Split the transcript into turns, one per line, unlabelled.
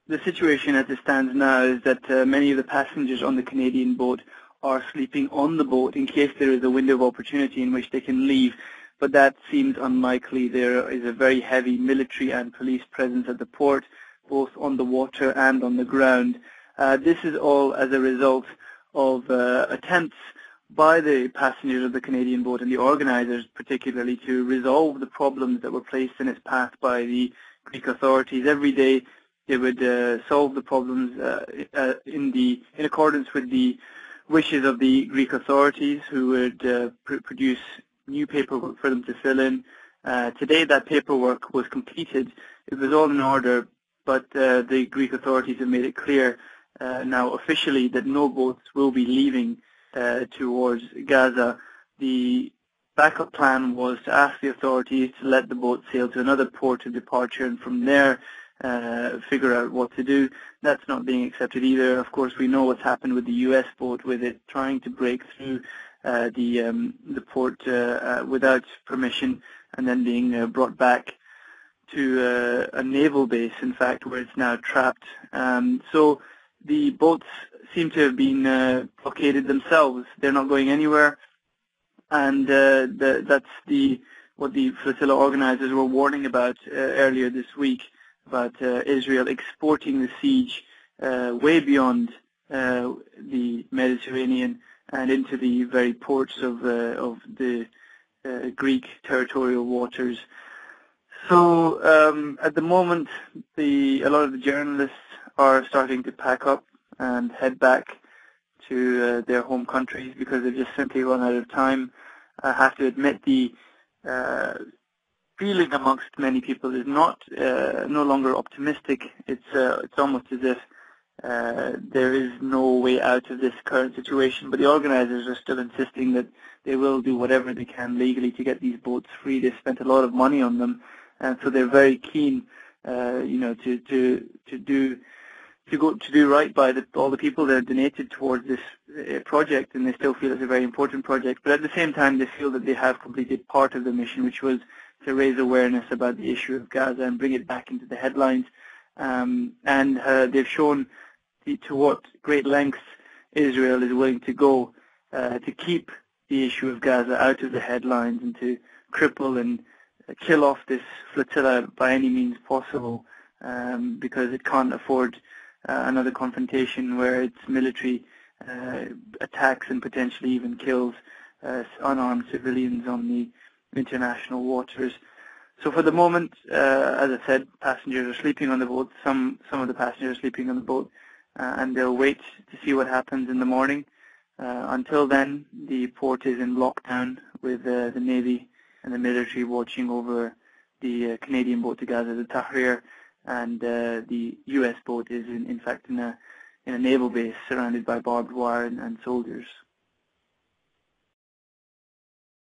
the situation as it stands now is that many of the passengers on the Canadian boat are sleeping on the boat in case there is a window of opportunity in which they can leave, but that seems unlikely. There is a very heavy military and police presence at the port, both on the water and on the ground. This is all as a result of attempts by the passengers of the Canadian boat and the organisers particularly to resolve the problems that were placed in its path by the Greek authorities. Every day they would solve the problems in accordance with the wishes of the Greek authorities, who would produce new paperwork for them to fill in. Today that paperwork was completed. It was all in order, but the Greek authorities have made it clear now officially that no boats will be leaving towards Gaza. The backup plan was to ask the authorities to let the boat sail to another port of departure and from there figure out what to do. That's not being accepted either. Of course, we know what's happened with the U.S. boat, with it trying to break through the port without permission and then being brought back to a naval base, in fact, where it's now trapped. So the boats seem to have been blockaded themselves. They're not going anywhere, and that's what the flotilla organizers were warning about earlier this week, about Israel exporting the siege way beyond the Mediterranean and into the very ports of the Greek territorial waters. So at the moment, a lot of the journalists are starting to pack up and head back to their home countries because they've just simply run out of time. I have to admit the feeling amongst many people is no longer optimistic. It's almost as if there is no way out of this current situation, but the organizers are still insisting that they will do whatever they can legally to get these boats free. They've spent a lot of money on them, and so they're very keen, to do right by all the people that have donated towards this project, and they still feel it's a very important project. But at the same time, they feel that they have completed part of the mission, which was to raise awareness about the issue of Gaza and bring it back into the headlines. And they've shown to what great lengths Israel is willing to go to keep the issue of Gaza out of the headlines and to cripple and kill off this flotilla by any means possible, because it can't afford another confrontation where its military attacks and potentially even kills unarmed civilians on the international waters. So for the moment, as I said, passengers are sleeping on the boat. Some of the passengers are sleeping on the boat, and they'll wait to see what happens in the morning. Until then, the port is in lockdown with the Navy and the military watching over the Canadian boat to Gaza, the Tahrir, and the U.S. boat is in fact in a naval base surrounded by barbed wire and soldiers.